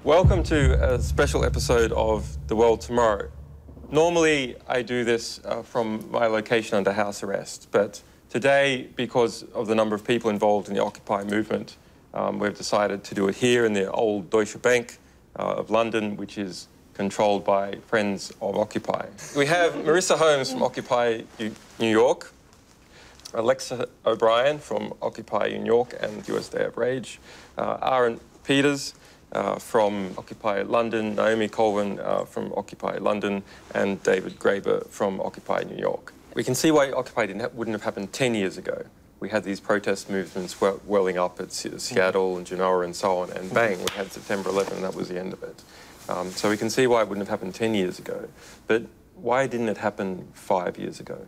Welcome to a special episode of The World Tomorrow. Normally, I do this from my location under house arrest, but today, because of the number of people involved in the Occupy movement, we've decided to do it here in the old Deutsche Bank of London, which is controlled by friends of Occupy. We have Marissa Holmes from Occupy New York, Alexa O'Brien from Occupy New York and US Day of Rage, Aaron Peters from Occupy London, Naomi Colvin from Occupy London, and David Graeber from Occupy New York. We can see why Occupy wouldn't have happened 10 years ago. We had these protest movements welling up at Seattle and Genoa and so on, and bang, we had September 11, and that was the end of it. So we can see why it wouldn't have happened 10 years ago. But why didn't it happen 5 years ago?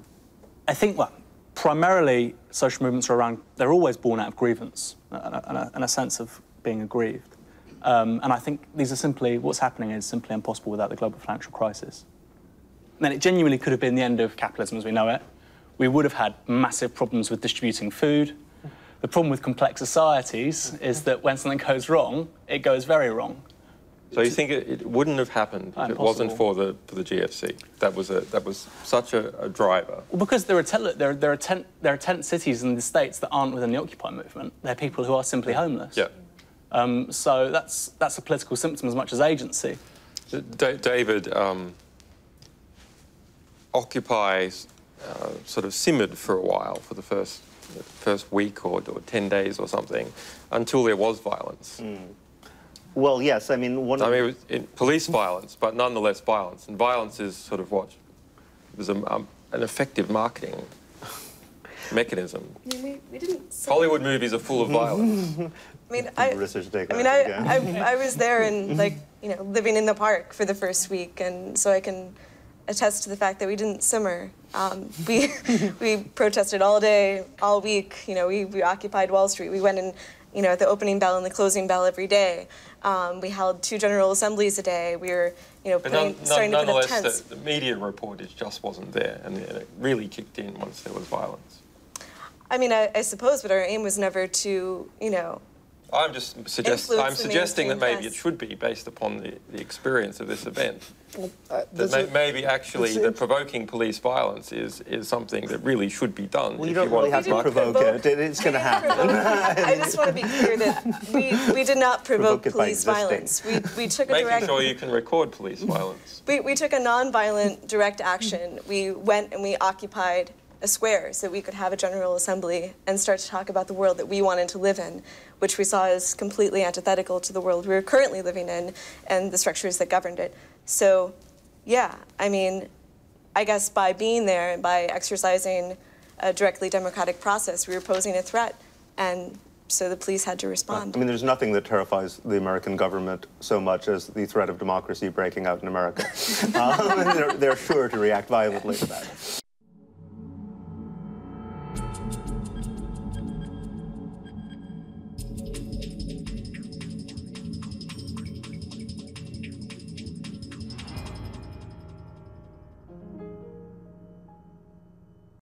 I think, well, primarily social movements are around, they're always born out of grievance and a sense of being aggrieved. And I think these are simply, what's happening is simply impossible without the global financial crisis. And then it genuinely could have been the end of capitalism as we know it. We would have had massive problems with distributing food. The problem with complex societies is that when something goes wrong, it goes very wrong. So you think it wouldn't have happened if it wasn't for the GFC? That was such a driver. Well, because there are tent cities in the States that aren't within the Occupy movement. They're people who are simply homeless. Yeah. So that's a political symptom as much as agency. David, Occupy sort of simmered for a while, for the first week or 10 days or something, until there was violence. Well, yes, I mean, it was police violence, but nonetheless violence. And violence is sort of what? It was an effective marketing mechanism. I mean, we didn't... Hollywood movies are full of violence. I was there and, like, you know, living in the park for the first week, and so I can attest to the fact that we didn't simmer. We protested all day, all week. You know, we occupied Wall Street. We went in, you know, at the opening bell and the closing bell every day. We held 2 general assemblies a day. We were, you know, starting to put up tents. The media reportage just wasn't there, and it really kicked in once there was violence. I mean, I suppose, but our aim was never to, you know, I'm suggesting that maybe it should be based upon the experience of this event. That maybe actually the provoking police violence is something that really should be done. Well, you don't really have to provoke it. It's going to happen. I just want to be clear that we did not provoke police violence. We took a direct... Making sure you can record police violence. We took a non-violent direct action. We went and we occupied a square so that we could have a general assembly and start to talk about the world that we wanted to live in, which we saw as completely antithetical to the world we were currently living in and the structures that governed it. So, yeah, I mean, I guess by being there and by exercising a directly democratic process, we were posing a threat, and so the police had to respond. I mean, there's nothing that terrifies the American government so much as the threat of democracy breaking out in America. They're sure to react violently to that.